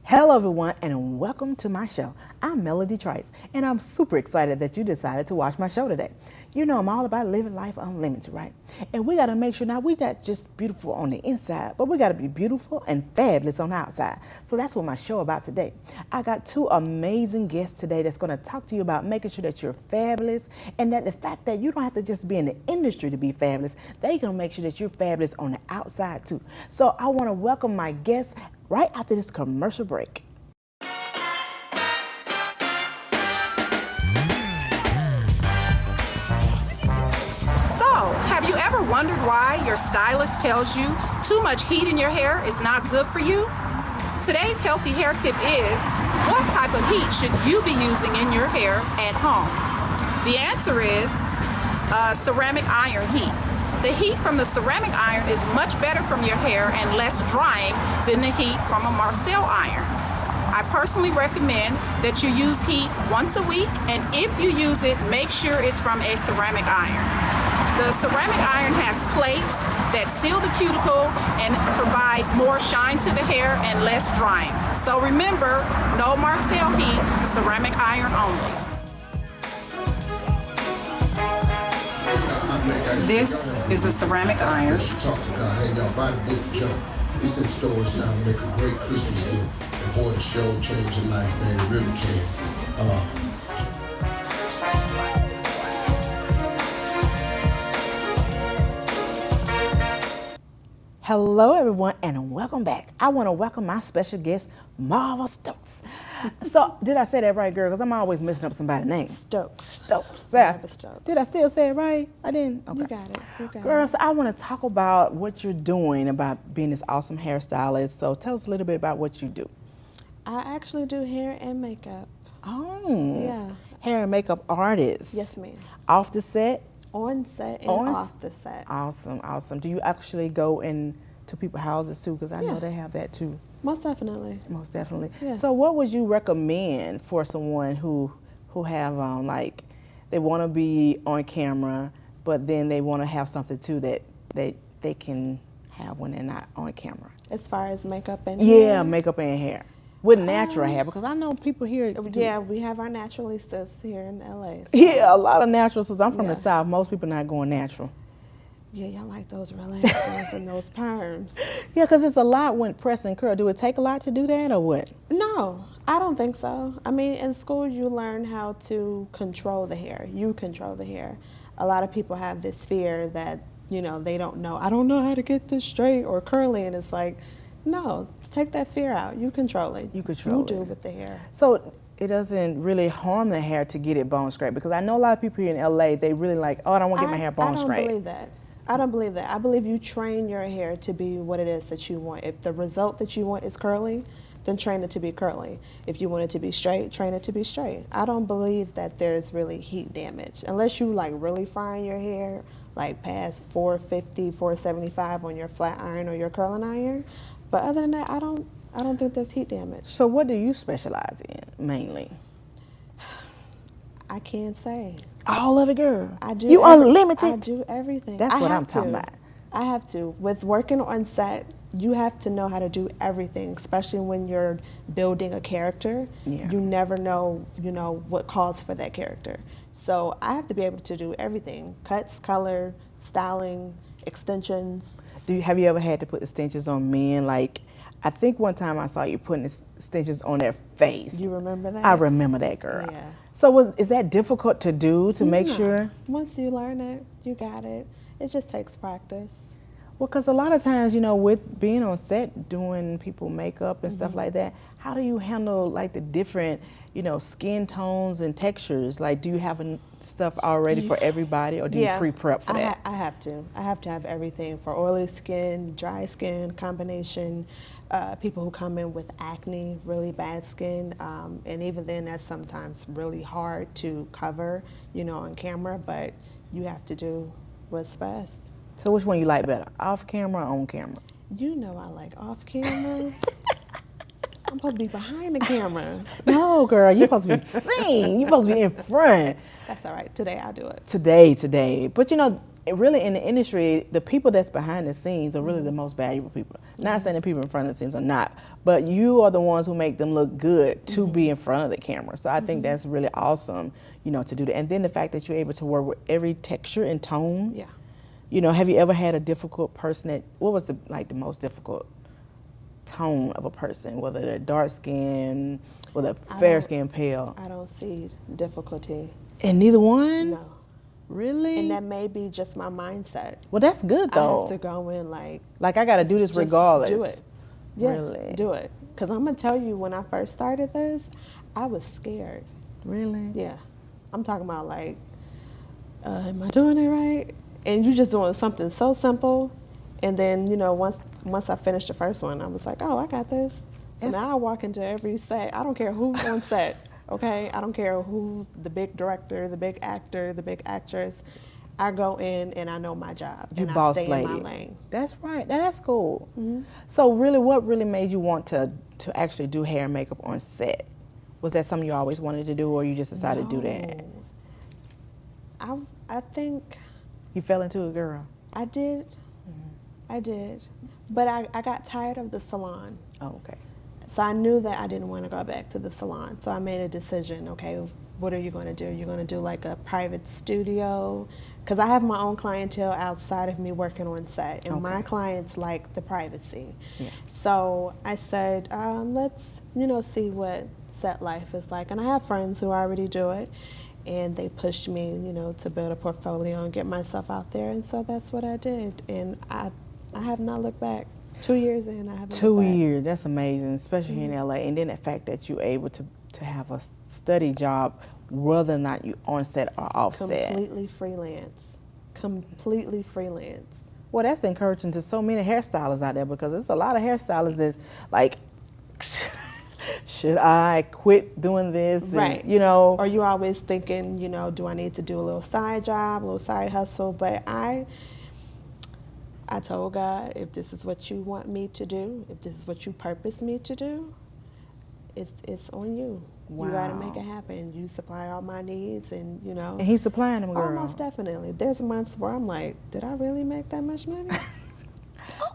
Hello everyone and welcome to my show. I'm Melody Trice and I'm super excited that you decided to watch my show today. You know I'm all about living life unlimited, right? And we gotta make sure now we not just beautiful on the inside, but we gotta be beautiful and fabulous on the outside. So that's what my show about today. I got two amazing guests today that's gonna talk to you about making sure that you're fabulous and that the fact that you don't have to just be in the industry to be fabulous, they gonna make sure that you're fabulous on the outside too. So I wanna welcome my guests right after this commercial break. So, have you ever wondered why your stylist tells you too much heat in your hair is not good for you? Today's healthy hair tip is, what type of heat should you be using in your hair at home? The answer is ceramic iron heat. The heat from the ceramic iron is much better from your hair and less drying than the heat from a Marcel Iron. I personally recommend that you use heat once a week, and if you use it, make sure it's from a ceramic iron. The ceramic iron has plates that seal the cuticle and provide more shine to the hair and less drying. So remember, no Marcel heat, ceramic iron only. This is a ceramic iron. Hey, y'all, buy the big jump. It's in stores now to make a great Christmas gift. And boy, the show changed your life, man. It really can. Hello everyone and welcome back. I want to welcome my special guest, Marva Stokes. So, did I say that right, girl? Because I'm always messing up somebody's name. Stokes. Stokes. Stokes. Did I still say it right? I didn't? Okay. You got it. Girl, so I want to talk about what you're doing about being this awesome hairstylist. So tell us a little bit about what you do. I actually do hair and makeup. Oh. Yeah. Hair and makeup artist. Yes, ma'am. Off the set? On set and off the set. Awesome, awesome. Do you actually go into people's houses too? Because I know they have that too. Most definitely. Most definitely. Yes. So what would you recommend for someone who have like they want to be on camera, but then they want to have something too that they can have when they're not on camera? As far as makeup and hair? Yeah, makeup and hair. With natural hair, because I know people here. Yeah, we have our naturalistas here in LA. So. Yeah, a lot of naturalists. I'm from the South. Most people not going natural. Yeah, y'all like those relaxers and those perms. Yeah, because it's a lot when press and curl. Do it take a lot to do that or what? No, I don't think so. I mean, in school you learn how to control the hair. You control the hair. A lot of people have this fear that, you know, they don't know. I don't know how to get this straight or curly, and it's like, no, take that fear out. You control it. You control it. You do with the hair. So it doesn't really harm the hair to get it bone scraped, because I know a lot of people here in LA, they really like, oh, I don't want to get my hair bone scraped. I don't believe that. I don't believe that. I believe you train your hair to be what it is that you want. If the result that you want is curly, then train it to be curly. If you want it to be straight, train it to be straight. I don't believe that there's really heat damage. Unless you like really frying your hair, like past 450, 475 on your flat iron or your curling iron. But other than that, I don't think there's heat damage. So what do you specialize in mainly? I can't say. All of it, girl. I do. You unlimited? I do everything. That's what I'm talking about. I have to. With working on set, you have to know how to do everything, especially when you're building a character. Yeah. You never know, what calls for that character. So I have to be able to do everything: cuts, color, styling, extensions. Have you ever had to put extensions on men? Like, I think one time I saw you putting extensions on their face. You remember that? I remember that, girl. Yeah. So is that difficult to do to make sure? Once you learn it, you got it. It just takes practice. Well, because a lot of times, you know, with being on set, doing people makeup and stuff like that, how do you handle like the different, you know, skin tones and textures? Like, do you have stuff already for everybody, or do you pre-prep for that? I have to. I have to have everything for oily skin, dry skin, combination, people who come in with acne, really bad skin, and even then that's sometimes really hard to cover, you know, on camera, but you have to do what's best. So which one you like better, off camera or on camera? You know I like off camera. I'm supposed to be behind the camera. No, girl, you're supposed to be seen. You're supposed to be in front. That's all right. Today I'll do it. Today. But you know, really in the industry, the people that's behind the scenes are really the most valuable people. Not saying the people in front of the scenes are not, but you are the ones who make them look good to be in front of the camera. So I think that's really awesome, you know, to do that. And then the fact that you're able to work with every texture and tone. Yeah. You know, have you ever had a difficult person what was the most difficult tone of a person, whether they're dark skin, whether fair skin, pale? I don't see difficulty. And neither one? No. Really? And that may be just my mindset. Well, that's good though. I have to go in like I got to do this regardless. Do it. Yeah, Really? do it. Because I'm going to tell you, when I first started this, I was scared. Really? Yeah. I'm talking about like, am I doing it right? And you just doing something so simple. And then, you know, once I finished the first one, I was like, oh, I got this. So now I walk into every set. I don't care who's on set, okay? I don't care who's the big director, the big actor, the big actress. I go in and I know my job. You and boss I stay lady. in my lane. That's right. Now, that's cool. So really, what really made you want to actually do hair and makeup on set? Was that something you always wanted to do, or you just decided to do that? I think You fell into it, girl? I did. I did. But I got tired of the salon. Oh, okay. So I knew that I didn't want to go back to the salon. So I made a decision, okay, what are you going to do? You're going to do like a private studio? Because I have my own clientele outside of me working on set. And my clients like the privacy. Yeah. So I said, let's, you know, see what set life is like. And I have friends who already do it. And they pushed me, you know, to build a portfolio and get myself out there. And so that's what I did. And I have not looked back. 2 years in, I haven't looked back. 2 years, that's amazing, especially here in LA. And then the fact that you're able to have a steady job, whether or not you on set or off set. Completely freelance. Completely freelance. Well, that's encouraging to so many hairstylists out there, because there's a lot of hairstylists that's like, should I quit doing this? Right. And, you know. Or you always thinking, you know, do I need to do a little side job, a little side hustle? But I told God, if this is what you want me to do, if this is what you purpose me to do, it's on you. Wow. You got to make it happen. You supply all my needs, and you know. And he's supplying them, girl. Almost definitely. There's months where I'm like, did I really make that much money?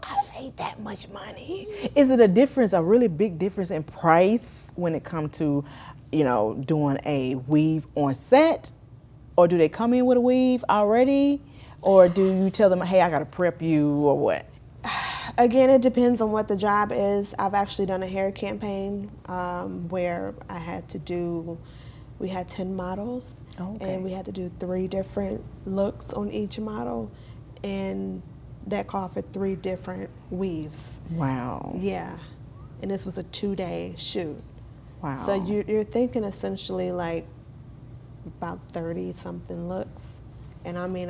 I made that much money. Is it a really big difference in price when it comes to, you know, doing a weave on set? Or do they come in with a weave already? Or do you tell them, hey, I got to prep you, or what? Again, it depends on what the job is. I've actually done a hair campaign where we had 10 models, and we had to do 3 different looks on each model, and that called for 3 different weaves. Wow. Yeah, and this was a 2-day shoot. Wow. So you're thinking essentially like about 30-something looks, and I mean,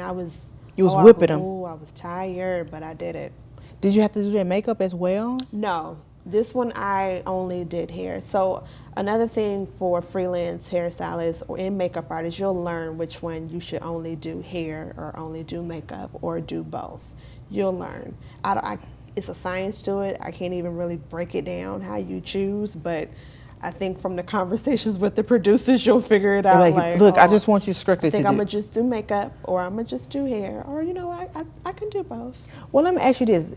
You was whipping them. Oh, I was tired, but I did it. Did you have to do their makeup as well? No, this one I only did hair. So another thing for freelance hairstylists or makeup artists, you'll learn which one you should only do hair or only do makeup or do both. You'll learn. It's a science to it. I can't even really break it down how you choose, but I think from the conversations with the producers, you'll figure it out. Like, look, I just want you strictly to do. I think I'm going to just do makeup, or I'm going to just do hair, or, you know, I can do both. Well, let me ask you this.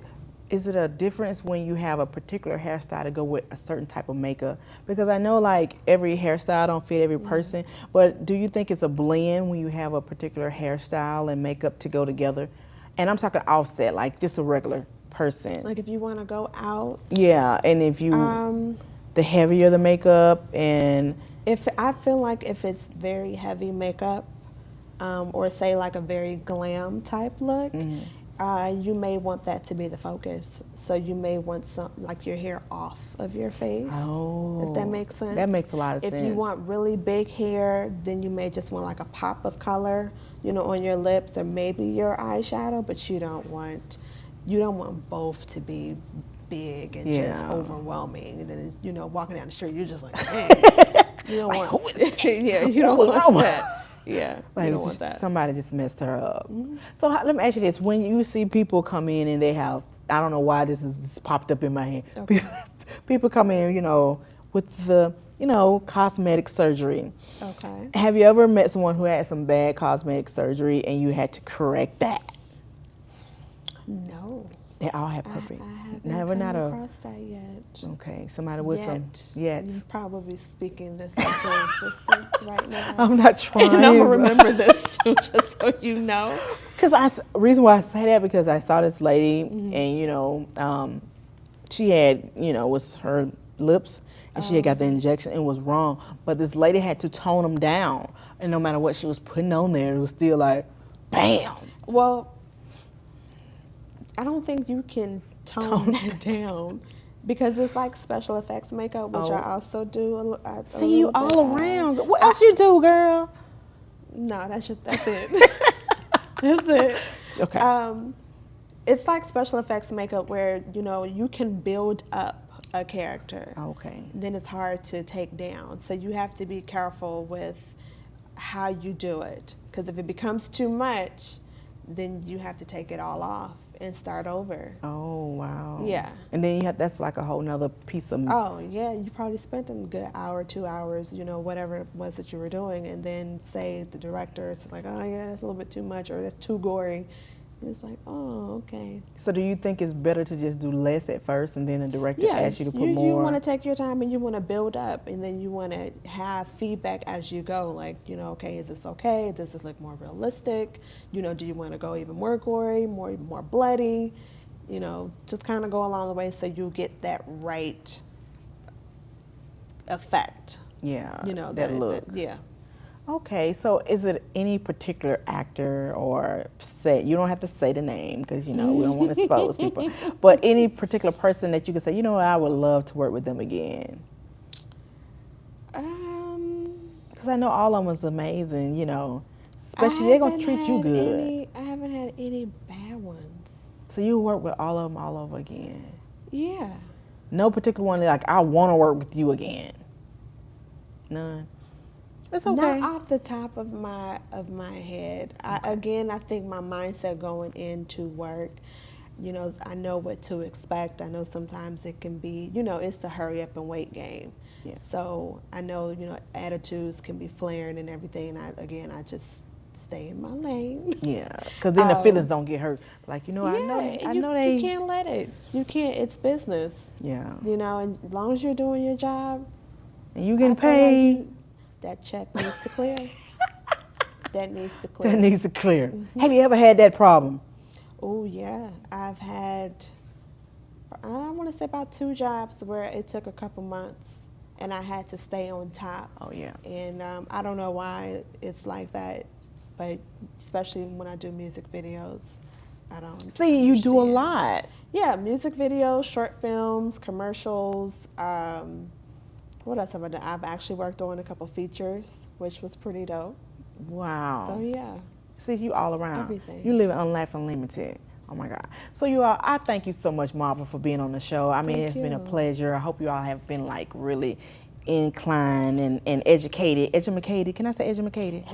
Is it a difference when you have a particular hairstyle to go with a certain type of makeup? Because I know, like, every hairstyle don't fit every person, but do you think it's a blend when you have a particular hairstyle and makeup to go together? And I'm talking offset, like just a regular person. Like if you want to go out? Yeah, and if you... the heavier the makeup, and if I feel like if it's very heavy makeup, or say like a very glam type look, You may want that to be the focus. So you may want some, like your hair off of your face, if that makes sense. That makes a lot of sense. If you want really big hair, then you may just want like a pop of color, on your lips or maybe your eyeshadow, but you don't want both to be big and just overwhelming. And then, walking down the street, you're just like, man, you don't want, yeah, you don't want that. Yeah, like you don't want that. Somebody just messed her up. So let me ask you this: when you see people come in and they have, I don't know why this popped up in my head. Okay. People come in, with the, cosmetic surgery. Okay. Have you ever met someone who had some bad cosmetic surgery and you had to correct that? No. They all have perfect. I haven't Never, come not a. across that yet. Okay, somebody with some. Yet. You're probably speaking this into existence right now. I'm not trying. And I'm gonna remember this too, just so you know. Because reason why I say that, because I saw this lady and she had was her lips and she had got the injection and was wrong, but this lady had to tone them down, and no matter what she was putting on there, it was still like, bam. Well, I don't think you can tone that down because it's like special effects makeup, which I also do. See you all around. What else you do, girl? No, that's it. That's it. Okay. It's like special effects makeup where, you can build up a character. Okay. Then it's hard to take down. So you have to be careful with how you do it. Because if it becomes too much, then you have to take it all off and start over. Oh, wow. Yeah. And then that's like a whole nother piece of. Oh, yeah. You probably spent a good hour, 2 hours, whatever it was that you were doing. And then say the director is like, oh, yeah, that's a little bit too much or that's too gory. And it's like, oh, okay. So do you think it's better to just do less at first and then the director asks you to put more? You want to take your time and you want to build up and then you want to have feedback as you go. Like, okay, is this okay? Does this look more realistic? Do you want to go even more gory, more bloody? Just kind of go along the way so you get that right effect. Yeah, that look. Yeah. Okay, so is it any particular actor or you don't have to say the name because, we don't want to expose people, but any particular person that you could say, I would love to work with them again? Because I know all of them was amazing, especially they're going to treat you good. I haven't had any bad ones. So you work with all of them all over again? Yeah. No particular one like, I want to work with you again? None? It's okay. Not off the top of my head. Okay. I think my mindset going into work, I know what to expect. I know sometimes it can be, it's the hurry up and wait game. Yeah. So I know, attitudes can be flaring and everything. And I just stay in my lane. Yeah, because then the feelings don't get hurt. Like, I know they. You can't let it. You can't. It's business. Yeah. And as long as you're doing your job. And you getting paid. That check needs to clear. That needs to clear. That needs to clear. Mm-hmm. Have you ever had that problem? Oh, yeah. I've had, I want to say about 2 jobs where it took a couple months and I had to stay on top. Oh, yeah. And I don't know why it's like that, but especially when I do music videos, I don't See, you do a lot. Yeah, music videos, short films, commercials, what else have I done? I've actually worked on a couple features, which was pretty dope. Wow. So, yeah. See, you all around. Everything. You live in Life Unlimited. Oh, my God. So, I thank you so much, Marva, for being on the show. I mean, it's been a pleasure. I hope you all have been, really inclined and educated. Educated. Can I say educated?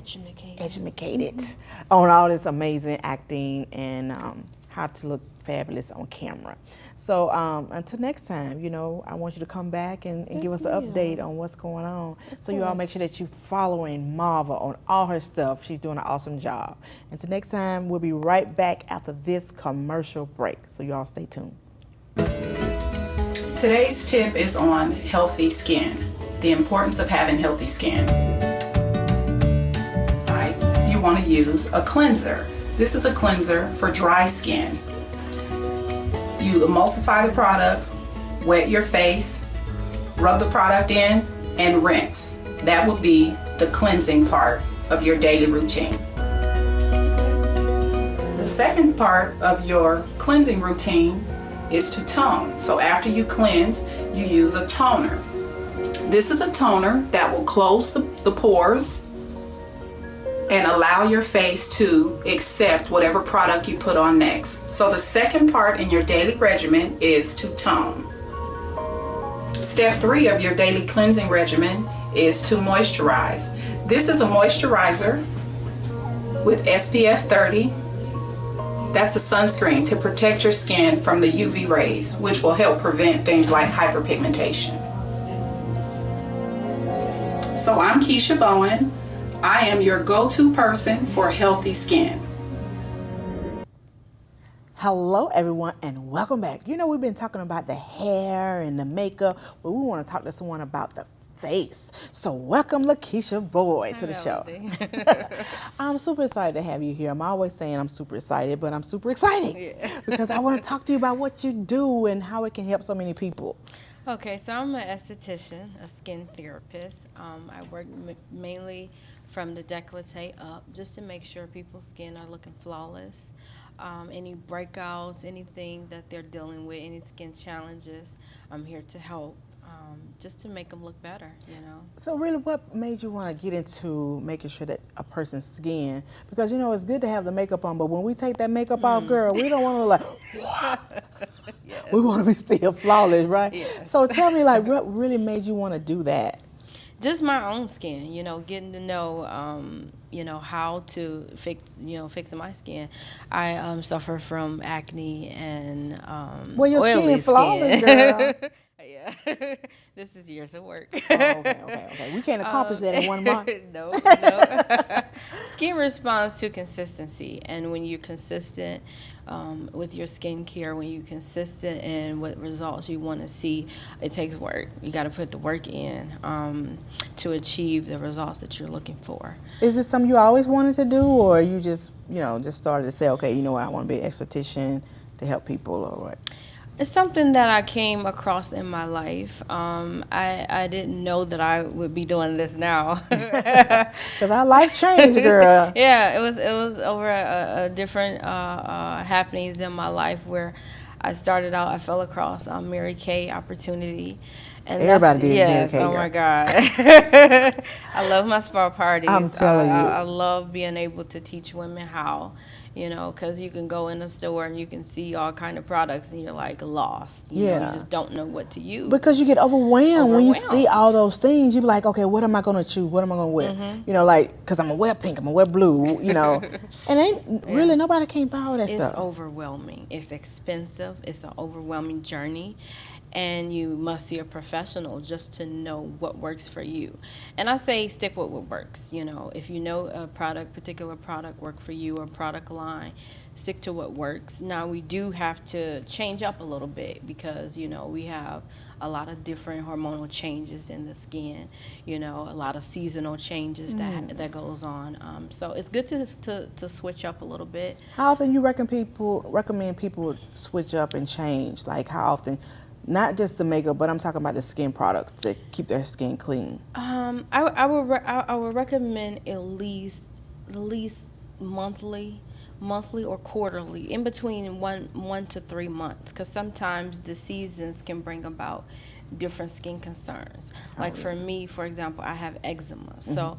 Educated on all this amazing acting and how to look fabulous on camera. So until next time, I want you to come back and give us an update on what's going on. So you all make sure that you're following Marva on all her stuff. She's doing an awesome job. Until next time, we'll be right back after this commercial break. So you all stay tuned. Today's tip is on healthy skin, the importance of having healthy skin. You want to use a cleanser. This is a cleanser for dry skin. You emulsify the product, wet your face, rub the product in, and rinse. That would be the cleansing part of your daily routine. The second part of your cleansing routine is to tone. So after you cleanse, you use a toner. This is a toner that will close the pores and allow your face to accept whatever product you put on next. So the second part in your daily regimen is to tone. Step 3 of your daily cleansing regimen is to moisturize. This is a moisturizer with SPF 30. That's a sunscreen to protect your skin from the UV rays, which will help prevent things like hyperpigmentation. So I'm Keisha Bowen. I am your go-to person for healthy skin. Hello, everyone, and welcome back. You know, we've been talking about the hair and the makeup, but we want to talk to someone about the face. So welcome, Lakeisha Boyd, to the show. I'm super excited to have you here. I'm always saying I'm super excited, but I'm super excited because I want to talk to you about what you do and how it can help so many people. Okay, so I'm an esthetician, a skin therapist. I work mainly from the décolleté up, just to make sure people's skin are looking flawless. Any breakouts, anything that they're dealing with, any skin challenges, I'm here to help, just to make them look better, you know. So really, what made you want to get into making sure that a person's skin, because, you know, it's good to have the makeup on, but when we take that makeup off, girl, we don't want to like, yes. We want to be still flawless, right? Yes. So tell me, like, what really made you want to do that? Just my own skin, you know, getting to know, you know, how to fix my skin. I suffer from acne and well, your oily skin flawless, girl. Yeah, this is years of work. Oh, okay. We can't accomplish that in 1 month. No. Skin responds to consistency, and when you're consistent with your skincare, when you're consistent in what results you want to see, it takes work. You got to put the work in to achieve the results that you're looking for. Is it something you always wanted to do, or you just started to say, okay, you know what, I want to be an esthetician to help people, or what? It's something that I came across in my life. I didn't know that I would be doing this now. Because our life changed, girl. Yeah, it was over a different happenings in my life where I started out. I fell across Mary Kay opportunity. And everybody did. Yes, Mary Kay, oh my God. I love my spa parties. I'm telling you. I love being able to teach women how. You know, because you can go in a store and you can see all kind of products and you're like lost. You know, you just don't know what to use. Because you get overwhelmed when you see all those things. You be like, okay, what am I going to choose? What am I going to wear? Mm-hmm. You know, like, because I'm going to wear pink, I'm going to wear blue, you know. And ain't really nobody can buy all that stuff. It's overwhelming. It's expensive. It's an overwhelming journey. And you must see a professional just to know what works for you. And I say stick with what works. You know, if you know a particular product work for you, or product line, stick to what works. Now we do have to change up a little bit because, you know, we have a lot of different hormonal changes in the skin. You know, a lot of seasonal changes that goes on. So it's good to switch up a little bit. How often you recommend people switch up and change? Like how often? Not just the makeup, but I'm talking about the skin products that keep their skin clean. I would recommend at least monthly or quarterly, in between one to 3 months, because sometimes the seasons can bring about different skin concerns. Like for me, for example, I have eczema, so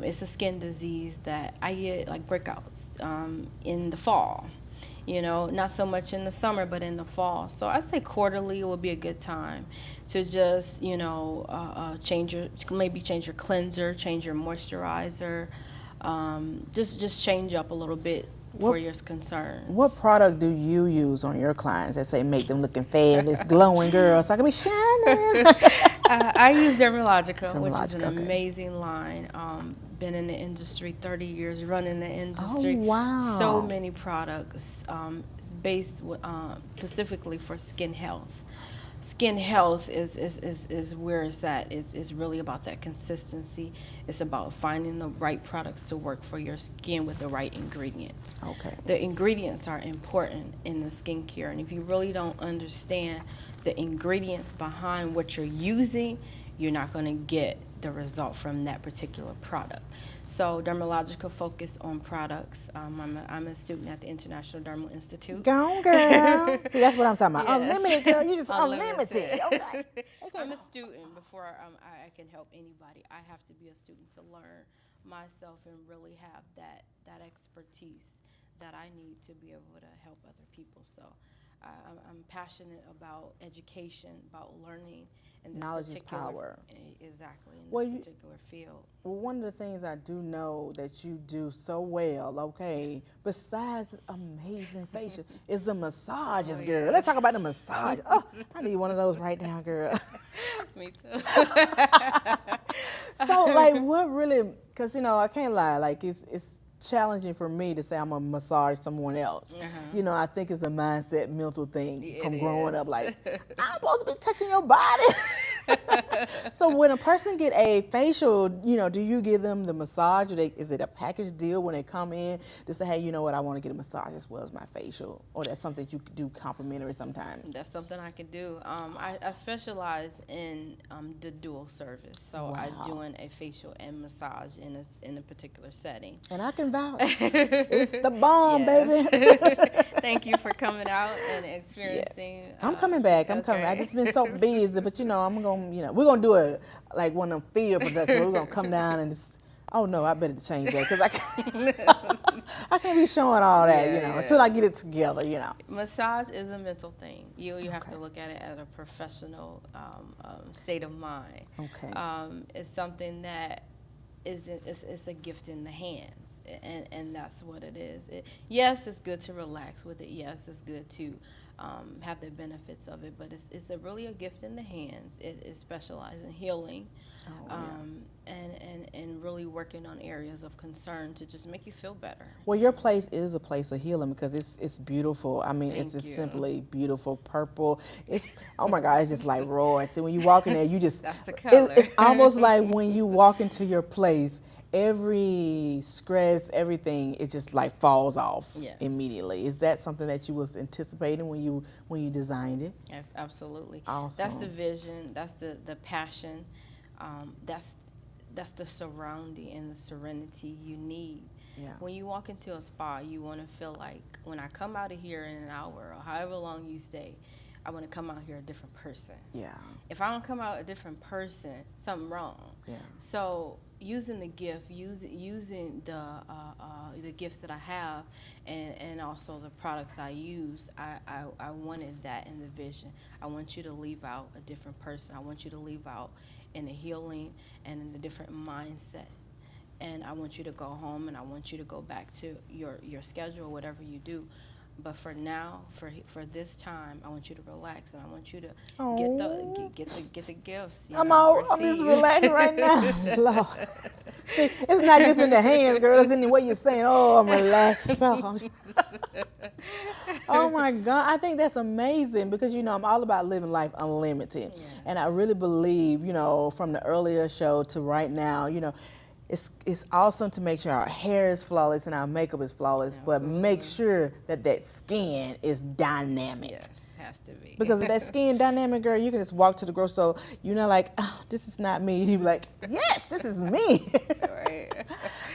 it's a skin disease that I get like breakouts in the fall. You know, not so much in the summer, but in the fall. So I say quarterly would be a good time to just, you know, change your cleanser, change your moisturizer, just change up a little bit for your concerns. What product do you use on your clients that say make them looking fabulous, glowing, girl, so I can be shining? I use Dermalogica, which is an amazing line. Been in the industry 30 years, running the industry. Oh, wow. So many products based specifically for skin health. Skin health is where it's at. It's really about that consistency. It's about finding the right products to work for your skin with the right ingredients. Okay. The ingredients are important in the skincare, and if you really don't understand the ingredients behind what you're using, you're not going to get the result from that particular product. So dermatological focus on products. I'm a student at the International Dermal Institute. Go on, girl. See, that's what I'm talking about. Yes. Unlimited, girl. You just unlimited. Okay. I'm a student before I can help anybody. I have to be a student to learn myself and really have that expertise that I need to be able to help other people. So I'm passionate about education, about learning in this Knowledge is particular power. Exactly, in Well, this particular field. Well, one of the things I do know that you do so well, okay, besides amazing facial, is the massages, girl. Let's talk about the massage. Oh, I need one of those right now, girl. Me too. So, like, what really, because, I can't lie, like, it's challenging for me to say I'm going to massage someone else. I think it's a mindset, mental thing from growing up. Like, I'm supposed to be touching your body. So when a person get a facial, do you give them the massage, or is it a package deal when they come in to say, hey, you know what, I want to get a massage as well as my facial, or that's something you could do complimentary sometimes? That's something I can do. I specialize in the dual service, so I doing a facial and massage in a particular setting. And I can vouch. It's the bomb, Yes. baby. Thank you for coming out and experiencing. Yes. I'm coming back. I'm coming. I just been so busy, but I'm gonna, we're gonna do one of them field productions. We're gonna come down and just. Oh no, I better change that because I can't be showing all that, until I get it together, Massage is a mental thing. You have to look at it at a professional state of mind. Okay. It's something that it's a gift in the hands, and that's what it is. Yes, it's good to relax with it. Yes, it's good to have the benefits of it, but it's really a gift in the hands. It is specialized in healing, and really working on areas of concern to just make you feel better. Well, your place is a place of healing because it's beautiful. I mean, it's Thank just you. simply beautiful purple. It's oh my God, it's just like royal. See, when you walk in there, you just That's the color. It's almost like when you walk into your place, every stress, everything, it just like falls off immediately. Is that something that you was anticipating when you designed it? Yes, absolutely. Awesome. That's the vision. That's the passion. That's the surrounding and the serenity you need. Yeah. When you walk into a spa, you want to feel like when I come out of here in an hour or however long you stay, I want to come out here a different person. Yeah. If I don't come out a different person, something wrong. Yeah. So using the gift, using the gifts that I have, and also the products I use, I wanted that in the vision. I want you to leave out a different person. I want you to leave out in a healing and in a different mindset. And I want you to go home and I want you to go back to your schedule, whatever you do. But for now, for this time, I want you to relax and I want you to get the gifts. I'm just relaxing right now. Lord. See, it's not just in the hands, girl. It's in the way you're saying, oh, I'm relaxed. Oh my God. I think that's amazing because, I'm all about living life unlimited. Yes. And I really believe, from the earlier show to right now, it's awesome to make sure our hair is flawless and our makeup is flawless, but make sure that skin is dynamic. Yes, has to be. Because if that skin dynamic, girl, you can just walk to the grocery store, you're not like, oh, this is not me. You be like, yes, this is me. Right.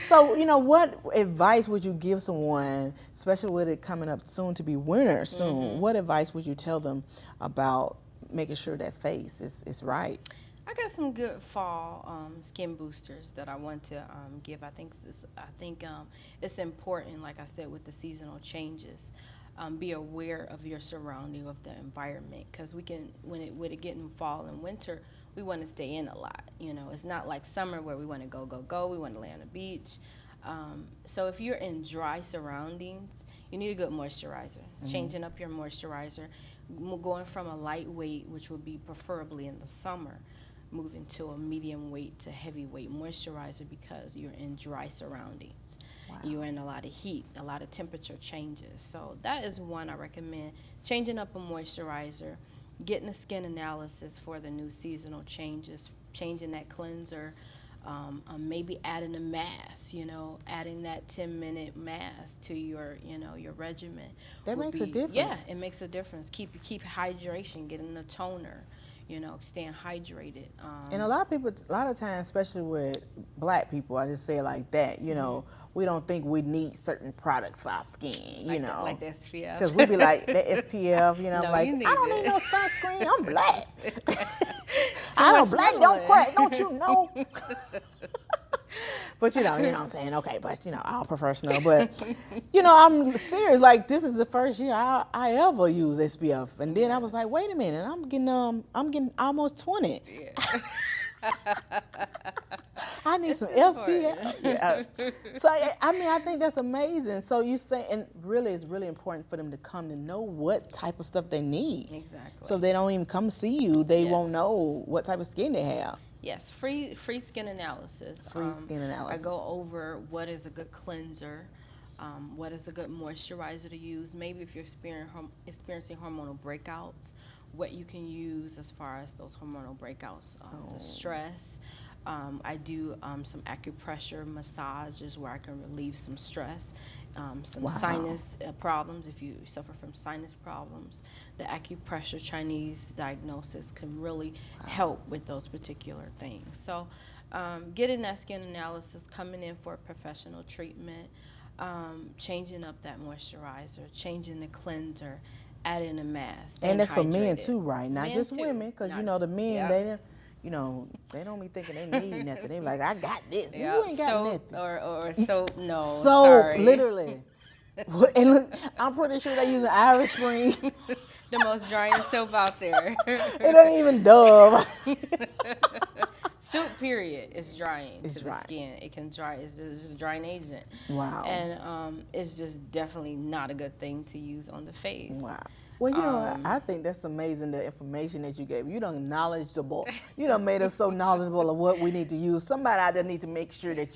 So, what advice would you give someone, especially with it coming up soon to be winter soon, what advice would you tell them about making sure that face is right? I got some good fall skin boosters that I want to give. I think it's important, like I said, with the seasonal changes. Be aware of your surrounding, of the environment, because when it getting fall and winter, we want to stay in a lot. It's not like summer where we want to go. We want to lay on the beach. So if you're in dry surroundings, you need a good moisturizer. Changing up your moisturizer, going from a lightweight, which would be preferably in the summer, moving to a medium weight to heavyweight moisturizer because you're in dry surroundings. Wow. You're in a lot of heat, a lot of temperature changes. So that is one I recommend. Changing up a moisturizer, getting a skin analysis for the new seasonal changes, changing that cleanser, maybe adding a mask, adding that 10-minute mask to your regimen. That makes a difference. Yeah, it makes a difference. Keep hydration, getting a toner. staying hydrated. And a lot of people, a lot of times, especially with black people, I just say it like that, we don't think we need certain products for our skin, like the SPF. Because we be like, that SPF, No, I'm like, you need I don't it. need no sunscreen, I'm black. I don't, black don't crack, don't you know? But you know what I'm saying? Okay, but all professional. But I'm serious. Like, this is the first year I ever use SPF, and then I was like, wait a minute, I'm getting almost 20. Yeah. I need some SPF. Yeah. So I think that's amazing. So you say, and really, it's really important for them to come to know what type of stuff they need. Exactly. So if they don't even come see you, they won't Yes. know what type of skin they have. Yes, free skin analysis. Free skin analysis. I go over what is a good cleanser, what is a good moisturizer to use. Maybe if you're experiencing hormonal breakouts, what you can use as far as those hormonal breakouts, the stress. I do some acupressure massages where I can relieve some stress, some sinus problems. If you suffer from sinus problems, the acupressure Chinese diagnosis can really help with those particular things. So getting that skin analysis, coming in for a professional treatment, changing up that moisturizer, changing the cleanser, adding a mask. And that's for men hydrated. too, right? Not Men just too. women, because Not- the men, yeah. they don't be thinking they need nothing. They be like, I got this. Yeah, You ain't got soap nothing. or soap, no, Soap, sorry. literally. And look, I'm pretty sure they use an Irish Spring. The most drying soap out there. It ain't even Dove. Soup, period, is drying It's to dry. the skin. It can dry. It's just a drying agent. Wow. And it's just definitely not a good thing to use on the face. Wow. Well, I think that's amazing, the information that you gave. You done knowledgeable. You done made us so knowledgeable of what we need to use. Somebody out there need to make sure that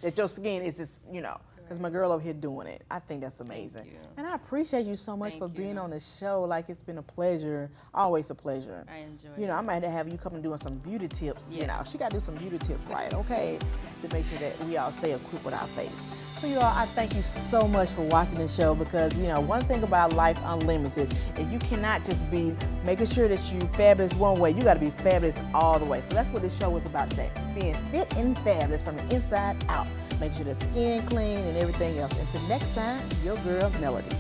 that your skin is just, because my girl over here doing it. I think that's amazing. you. And I appreciate you so much Thank for being you. on the show. Like, it's been a pleasure, always a pleasure. I enjoy it. I might have you come and doing some beauty tips. Yes. She got to do some beauty tips, right? Okay, to make sure that we all stay equipped with our face. So, I thank you so much for watching the show because, one thing about Life Unlimited is you cannot just be making sure that you fabulous one way. You got to be fabulous all the way. So that's what this show was about today, being fit and fabulous from the inside out. Make sure the skin clean and everything else. Until next time, your girl, Melody.